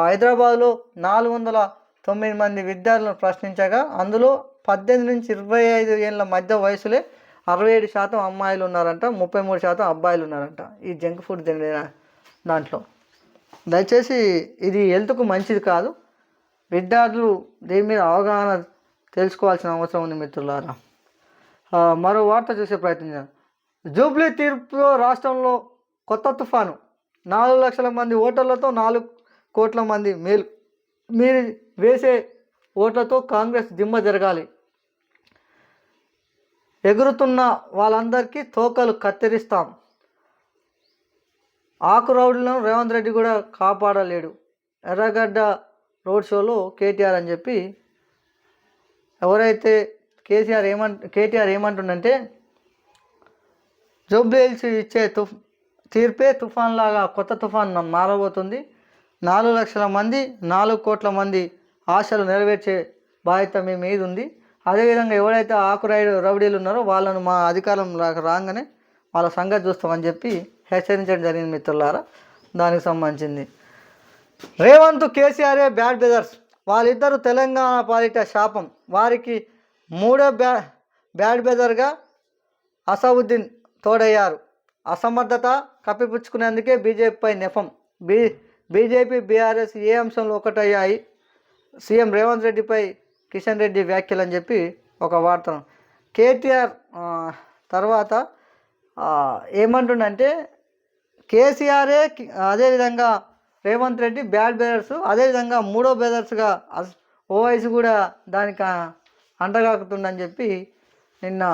హైదరాబాద్లో 409 మంది విద్యార్థులను ప్రశ్నించగా అందులో 18 నుంచి 25 ఏళ్ళ మధ్య వయసులే 67% అమ్మాయిలు ఉన్నారంట, 33% అబ్బాయిలు ఉన్నారంట ఈ జంక్ ఫుడ్ తినే దాంట్లో. దయచేసి ఇది హెల్త్కు మంచిది కాదు. విద్యార్థులు దీని మీద అవగాహన తెలుసుకోవాల్సిన అవసరం ఉంది మిత్రులారా. మరో వార్త చూసే ప్రయత్నించాను. జూబ్లీ తీర్పులో రాష్ట్రంలో కొత్త తుఫాను. 4 లక్షల మంది ఓటర్లతో 4 కోట్ల మంది మీరు వేసే ఓట్లతో కాంగ్రెస్ దిమ్మ జరగాలి. ఎగురుతున్న వాళ్ళందరికీ తోకలు కత్తిరిస్తాం. ఆకు రౌడీలను రేవంత్ రెడ్డి కూడా కాపాడలేడు. ఎర్రగడ్డ రోడ్ షోలో కేటీఆర్ అని చెప్పి ఎవరైతే కేటీఆర్ ఏమంటుండంటే జూబ్లీ హిల్స్ ఇచ్చే తీర్పే తుఫాన్ లాగా కొత్త తుఫాన్ మారబోతుంది. 4 లక్షల మంది 4 కోట్ల మంది ఆశలు నెరవేర్చే బాధ్యత మీ మీద ఉంది. అదేవిధంగా ఎవరైతే ఆకు రౌడీలు ఉన్నారో వాళ్ళను మా అధికారం రాగానే వాళ్ళ సంగతి చూస్తామని చెప్పి హెచ్చరించడం జరిగింది మిత్రులారా. దానికి సంబంధించింది రేవంత్ కేసీఆరే బ్యాడ్ బ్రదర్స్. వాళ్ళిద్దరూ తెలంగాణ పాలిట శాపం. వారికి మూడో బ్యాడ్ బ్రదర్గా అసదుద్దీన్ తోడయ్యారు. అసమర్థత కప్పిపుచ్చుకునేందుకే బీజేపీపై నెపం. బీజేపీ బీఆర్ఎస్ ఏ అంశంలో ఒకటయ్యాయి. సీఎం రేవంత్ రెడ్డిపై కిషన్ రెడ్డి వ్యాఖ్యలు అని చెప్పి ఒక వార్తను కేటీఆర్ తర్వాత ఏమంటుండంటే కేసీఆరే అదేవిధంగా రేవంత్ రెడ్డి బ్యాడ్ బ్రదర్స్, అదేవిధంగా మూడో బ్రదర్స్గా ఓవైసీ కూడా దానికి అంటగాకుతుందని చెప్పి నిన్న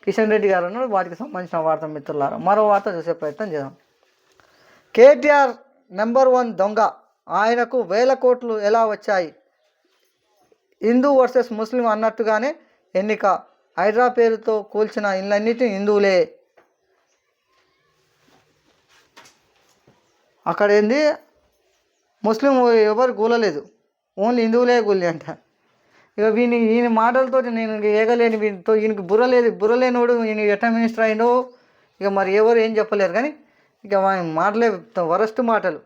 కిషన్ రెడ్డి గారు అన్నారు. వాటికి సంబంధించిన వార్త మిత్రులారా. మరో వార్త చూసే ప్రయత్నం చేద్దాం. కేటీఆర్ నెంబర్ 1 దొంగ. ఆయనకు 1000 కోట్లు ఎలా వచ్చాయి? హిందూ వర్సెస్ ముస్లిం అన్నట్టుగానే ఎన్నిక. హైడ్రా పేరుతో కూల్చిన ఇళ్ళన్నిటి హిందువులే. అక్కడ ఏంది ముస్లిం ఎవరు కూలలేదు, ఓన్లీ హిందువులే కూలి అంట. ఇక ఈయన మాటలతోటి నేను ఏగలేని, వీటితో ఈయనకి బుర్రలేనోడు ఈయన ఎట్లా మినిస్టర్ అయిందో ఇక మరి ఎవరు ఏం చెప్పలేరు. కానీ ఇక మాటలే వరస్ట్ మాటలు.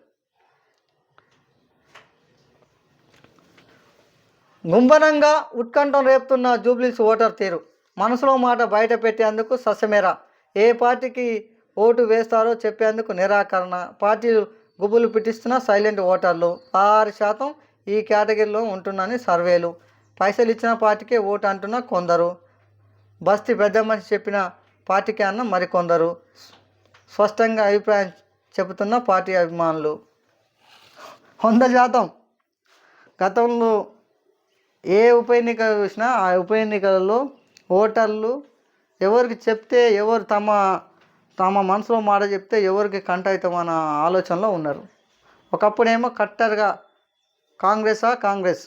గుంభనంగా ఉత్కంఠం రేపుతున్న జూబ్లీస్ ఓటర్ తీరు. మనసులో మాట బయట పెట్టేందుకు సస్యమేరా. ఏ పార్టీకి ఓటు వేస్తారో చెప్పేందుకు నిరాకరణ. పార్టీలు గుబులు పిటిస్తున్న సైలెంట్ ఓటర్లు 6% ఈ కేటగిరీలో ఉంటున్నారని సర్వేలు. పైసలు ఇచ్చిన పార్టీకే ఓటు అంటున్న కొందరు. బస్తీ పెద్ద మనిషి చెప్పిన పార్టీకే అన్న మరికొందరు. స్పష్టంగా అభిప్రాయం చెబుతున్న పార్టీ అభిమానులు 100%. గతంలో ఏ ఉప ఎన్నిక చూసినా ఆ ఉప ఎన్నికలలో ఓటర్లు ఎవరికి చెప్తే, ఎవరు తమ మనసులో మాట చెప్తే ఎవరికి కంట అవుతామన్న ఆలోచనలో ఉన్నారు. ఒకప్పుడేమో కట్టర్గా కాంగ్రెస్,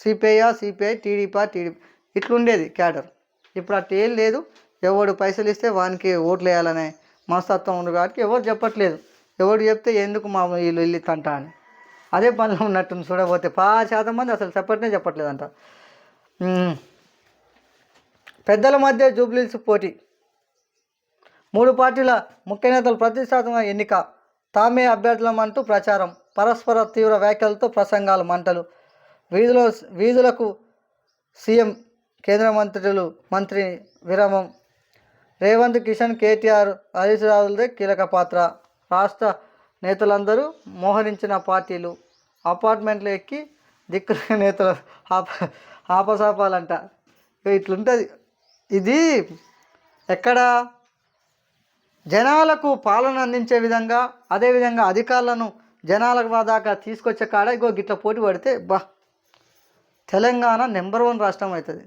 సిపిఐ, టీడీపీ ఇట్లుండేది క్యాడర్. ఇప్పుడు అట్లా ఏం లేదు. ఎవడు పైసలు ఇస్తే వానికి ఓట్లు వేయాలనే మనస్తత్వం ఉంది కాబట్టి ఎవరు చెప్పట్లేదు. ఎవడు చెప్తే ఎందుకు మా వీళ్ళు వెళ్ళి తంట అని అదే పనిలో ఉన్నట్టుంది. చూడబోతే 10% మంది అసలు చెప్పట్లేదంట. పెద్దల మధ్య జూబ్లీస్ పోటీ. 3 పార్టీల ముఖ్య నేతలు ప్రతిష్టాత్మక ఎన్నిక. తామే అభ్యర్థులమంటూ ప్రచారం. పరస్పర తీవ్ర వ్యాఖ్యలతో ప్రసంగాలు మంటలు. వీధులకు సీఎం, కేంద్ర మంత్రి విరామం. రేవంత్, కిషన్, కేటీఆర్, హరీష్ రావులదే కీలక పాత్ర. రాష్ట్ర నేతలందరూ మోహరించిన పార్టీలు. అపార్ట్మెంట్లు ఎక్కి దిక్కు నేతలు ఆపసాపాలంట. ఇట్లుంటుంది ఇది. ఎక్కడ జనాలకు పాలన అందించే విధంగా, అదేవిధంగా అధికారులను జనాల దాకా తీసుకొచ్చే కాడ గిట్ల పోటీ పడితే తెలంగాణ నెంబర్ 1 రాష్ట్రం అవుతుంది.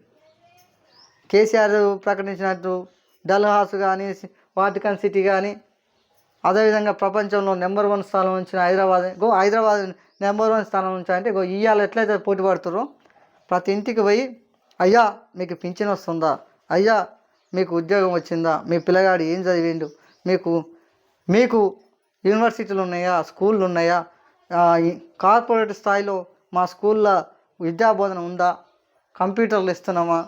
కేసీఆర్ ప్రకటించినట్టు డల్హాస్ కానీ, వాటికన్ సిటీ కానీ, అదేవిధంగా ప్రపంచంలో నెంబర్ 1 స్థానం ఉంచిన హైదరాబాద్ నెంబర్ 1 స్థానం ఉంచాలంటే ఇవాళ ఎట్లయితే పోటీ పడుతుర్రో ప్రతి ఇంటికి పోయి, అయ్యా మీకు పింఛన్ వస్తుందా, అయ్యా మీకు ఉద్యోగం వచ్చిందా, మీ పిల్లగాడు ఏం చదివిండు, మీకు యూనివర్సిటీలు ఉన్నాయా, స్కూళ్ళు ఉన్నాయా, కార్పొరేట్ స్థాయిలో మా స్కూల్లో విద్యాబోధన ఉందా, కంప్యూటర్లు ఇస్తున్నామా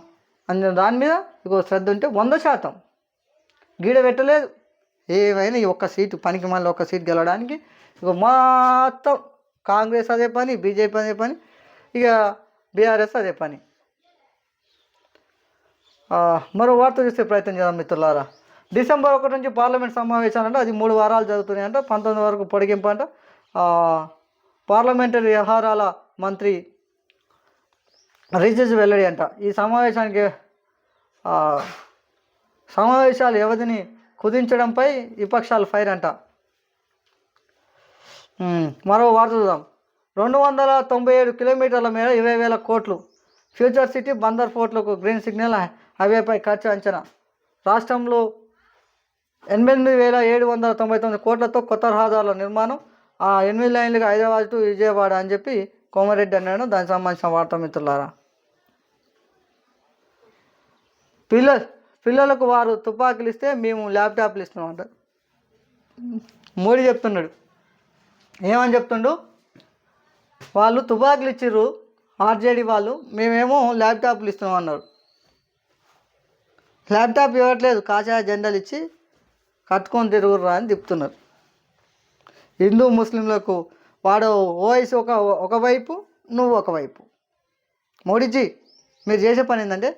అన్న దాని మీద ఇగో శ్రద్ధ ఉంటే 100% గీడ పెట్టలేదు. ఏమైనా ఈ ఒక్క సీటు పనికి మళ్ళీ ఒక్క సీట్ గెలవడానికి ఇక మొత్తం కాంగ్రెస్ అదే పని, బీజేపీ అదే పని, ఇక బీఆర్ఎస్ అదే పని. మరో వార్త చూసే ప్రయత్నం చేద్దాం మిత్రులారా. డిసెంబర్ 1 నుంచి పార్లమెంట్ సమావేశాలంటే అది 3 వారాలు జరుగుతున్నాయంట. 19 వరకు పొడిగింపు అంట. పార్లమెంటరీ వ్యవహారాల మంత్రి రిజిజు వెల్లడి అంట. ఈ సమావేశాల వ్యవధిని కుదించడంపై విపక్షాలు ఫైర్ అంట. మరో వార్త చూద్దాం. 297 కిలోమీటర్ల మేర 20,000 కోట్లు ఫ్యూచర్ సిటీ బందర్ పోర్ట్లకు గ్రీన్ సిగ్నల్. హైవేపై ఖర్చు అంచనా. రాష్ట్రంలో 8,799 కోట్లతో కొత్త రహదారుల నిర్మాణం. 8 లైన్లుగా హైదరాబాద్ టు విజయవాడ అని చెప్పి కోమరెడ్డి అన్నాడు. దానికి సంబంధించిన వార్త మిత్రులారా. పిల్లలకు వారు తుపాకులు ఇస్తే మేము ల్యాప్టాప్లు ఇస్తున్నామంట. మోడీ చెప్తున్నాడు. ఏమని చెప్తుండు? వాళ్ళు తుపాకులు ఇచ్చిర్రు ఆర్జేడీ వాళ్ళు, మేమేమో ల్యాప్టాప్లు ఇస్తున్నాం అన్నారు. ల్యాప్టాప్ ఇవ్వట్లేదు, కాషాయ జెండాలు ఇచ్చి కట్టుకొని తిరుగుర్రా అని చెప్తున్నారు. హిందూ ముస్లింలకు వాడు ఓవైసీ ఒకవైపు, నువ్వు ఒకవైపు. మోడీజీ మీరు చేసే పని ఏంటంటే,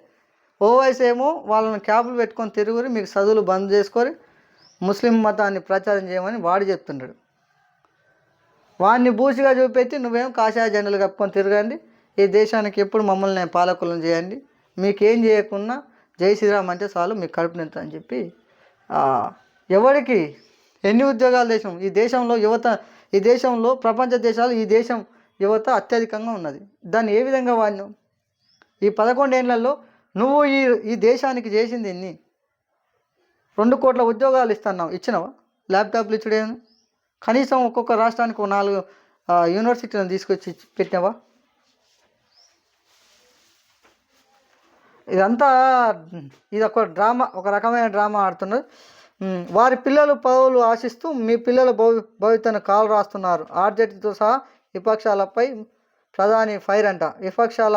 ఓవైసీ ఏమో వాళ్ళని క్యాబులు పెట్టుకొని తిరుగురి, మీకు చదువులు బంద్ చేసుకొని ముస్లిం మతాన్ని ప్రచారం చేయమని వాడు చెప్తున్నాడు. వాడిని బూసిగా చూపెట్టి నువ్వేమో కాషాయ జెండాలు కప్పుకొని తిరగండి, ఈ దేశానికి ఎప్పుడు మమ్మల్ని పాలకులను చేయండి, మీకేం చేయకున్నా జై శ్రీరామ్ అంటే చాలు మీకు కడుపు నింత అని చెప్పి ఎవరికి ఎన్ని ఉద్యోగాలు దేశం, ఈ దేశంలో యువత, ఈ దేశంలో ప్రపంచ దేశాలు ఈ దేశం యువత అత్యధికంగా ఉన్నది. దాన్ని ఏ విధంగా వాడిను? ఈ 11 ఏళ్లలో నువ్వు ఈ దేశానికి చేసింది ఎన్ని? 2 కోట్ల ఉద్యోగాలు ఇస్తున్నావు, ఇచ్చినావా? ల్యాప్టాప్లు ఇచ్చుడేను? కనీసం ఒక్కొక్క రాష్ట్రానికి 4 యూనివర్సిటీలను తీసుకొచ్చి పెట్టినావా? ఇదంతా ఇది ఒక డ్రామా, ఒక రకమైన డ్రామా ఆడుతున్నారు. వారి పిల్లలు పదవులు ఆశిస్తూ మీ పిల్లల భవితను కాలు రాస్తున్నారు. ఆర్జేడీతో సహా విపక్షాలపై ప్రధాని ఫైర్ అంట. విపక్షాల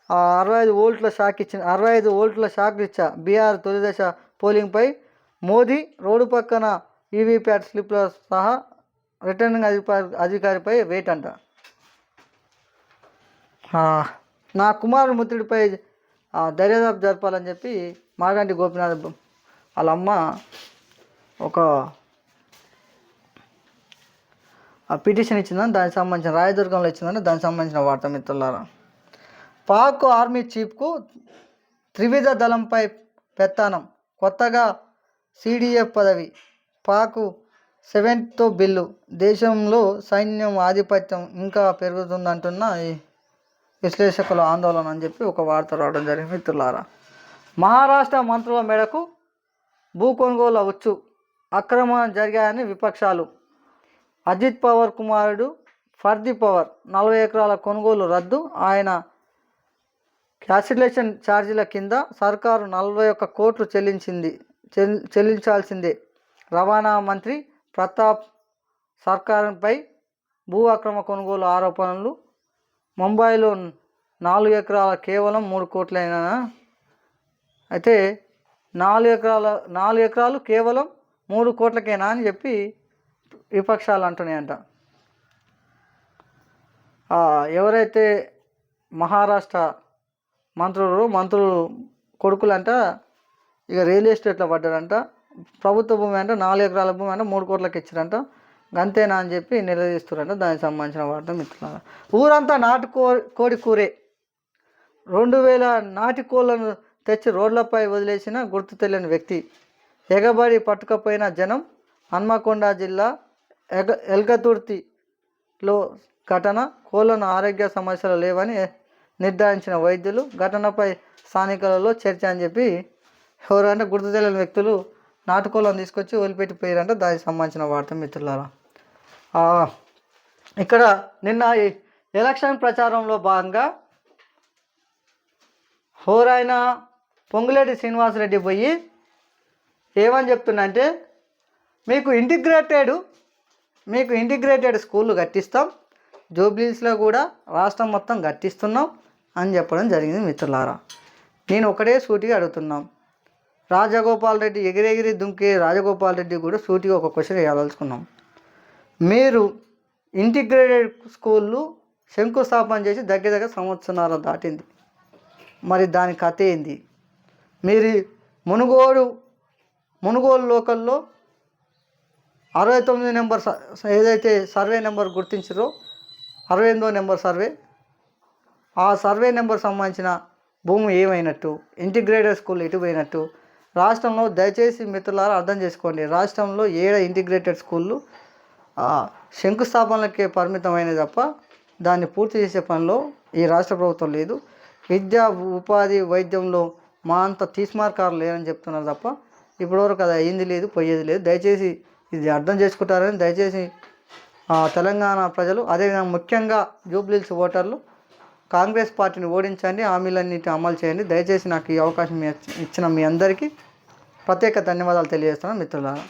65 వోల్ట్ల షాక్ ఇచ్చా. బీహార్ తొలిదశ పోలింగ్పై మోదీ రోడ్డు పక్కన వీవీప్యాట్ స్లిప్ల సహా రిటర్నింగ్ అధికారిపై వేట్ అంట. నా కుమారుడు ముత్తుడిపై దర్యాప్తు జరపాలని చెప్పి మాగంటి గోపీనాథ్ వాళ్ళ అమ్మ ఒక పిటిషన్ ఇచ్చిందని, దానికి సంబంధించిన రాయదుర్గంలో ఇచ్చిందని దానికి సంబంధించిన వార్త మిత్రులారా. పాక్ ఆర్మీ చీఫ్కు త్రివిధ దళంపై పెత్తనం, కొత్తగా సిడిఎఫ్ పదవి. పాక్ 7th బిల్లు, దేశంలో సైన్యం ఆధిపత్యం ఇంకా పెరుగుతుందంటున్న విశ్లేషకుల ఆందోళన అని చెప్పి ఒక వార్త రావడం జరిగింది మిత్రులారా. మహారాష్ట్ర మంత్రుల మేడకు భూ కొనుగోలు అవచ్చు, అక్రమం జరిగాయని విపక్షాలు. అజిత్ పవార్ కుమారుడు ఫర్దీ పవార్ 40 ఎకరాల కొనుగోలు రద్దు. ఆయన క్యాన్సిలేషన్ ఛార్జీల కింద సర్కారు 41 కోట్లు చెల్లించాల్సిందే. రవాణా మంత్రి ప్రతాప్ సర్కారుపై భూ అక్రమ కొనుగోలు ఆరోపణలు. ముంబైలో 4 ఎకరాల కేవలం 3 కోట్లైనా, అయితే 4 ఎకరాలు కేవలం 3 కోట్లకేనా అని చెప్పి విపక్షాలు అంటున్నాయంట. ఎవరైతే మహారాష్ట్ర మంత్రులు కొడుకులంట ఇక రియల్ ఎస్టేట్లో పడ్డారంట. ప్రభుత్వ భూమి అంటే 4 ఎకరాల భూమి అంటే 3 కోట్లకి ఇచ్చారంట. గంతేనా అని చెప్పి నిలదీస్తున్నారంట. దానికి సంబంధించిన వార్త మిత్రులారా. ఊరంతా కోడి కూరే. 2000 నాటి కోళ్లను తెచ్చి రోడ్లపై వదిలేసిన గుర్తు తెలియని వ్యక్తి. ఎగబడి పట్టుకపోయిన జనం. హన్మకొండ జిల్లా ఎల్కతుర్తిలో ఘటన. కోళ్లను ఆరోగ్య సమస్యలు లేవని నిర్ధారించిన వైద్యులు. ఘటనపై స్థానికులలో చర్చ అని చెప్పి ఎవరంటే గుర్తు తెలియని వ్యక్తులు నాటుకోళ్ళను తీసుకొచ్చి వదిలిపెట్టిపోయారంట. దానికి సంబంధించిన వార్త మిత్రులారా. ఇక్కడ నిన్న ఎలక్షన్ ప్రచారంలో భాగంగా హోరాయన పొంగులేటి శ్రీనివాసరెడ్డి పోయి ఏమని చెప్తున్నంటే, మీకు ఇంటిగ్రేటెడ్ స్కూళ్ళు కట్టిస్తాం, జూబ్లీస్లో కూడా రాష్ట్రం మొత్తం కట్టిస్తున్నాం, అని చెప్పడం జరిగింది మిత్రులారా. నేను ఒకటే సూటిగా అడుగుతున్నాం. రాజగోపాల్ రెడ్డి ఎగిరెగిరి దుంకే రాజగోపాల్ రెడ్డి కూడా సూటిగా ఒక క్వశ్చన్ వేయదలుచుకున్నాం. మీరు ఇంటిగ్రేటెడ్ స్కూళ్ళు శంకుస్థాపన చేసి దగ్గర సంవత్సరాలు దాటింది. మరి దాని కథ ఏంది? మీరు మునుగోలు లోకల్లో 69 నెంబర్ ఏదైతే సర్వే నెంబర్ గుర్తించారో 68వ నెంబర్ సర్వే, ఆ సర్వే నెంబర్ సంబంధించిన భూమి ఏమైనట్టు, ఇంటిగ్రేటెడ్ స్కూల్ ఎటు పోయినట్టు రాష్ట్రంలో దయచేసి మిత్రులారా అర్థం చేసుకోండి. రాష్ట్రంలో 7 ఇంటిగ్రేటెడ్ స్కూళ్ళు శంకుస్థాపనలకే పరిమితమైనది తప్ప దాన్ని పూర్తి చేసే పనిలో ఈ రాష్ట్ర ప్రభుత్వం లేదు. విద్యా ఉపాధి వైద్యంలో మా అంత తీస్మార్కారు లేరని చెప్తున్నారు తప్ప ఇప్పటివరకు అది అయ్యింది లేదు, పోయేది లేదు. దయచేసి ఇది అర్థం చేసుకుంటారని దయచేసి తెలంగాణ ప్రజలు, అదేవిధంగా ముఖ్యంగా జూబ్లీహిల్స్ ఓటర్లు కాంగ్రెస్ పార్టీని ఓడించండి, హామీలన్నింటినీ అమలు చేయండి. దయచేసి నాకు ఈ అవకాశం ఇచ్చిన మీ అందరికీ ప్రత్యేక ధన్యవాదాలు తెలియజేస్తున్నాను మిత్రులారా.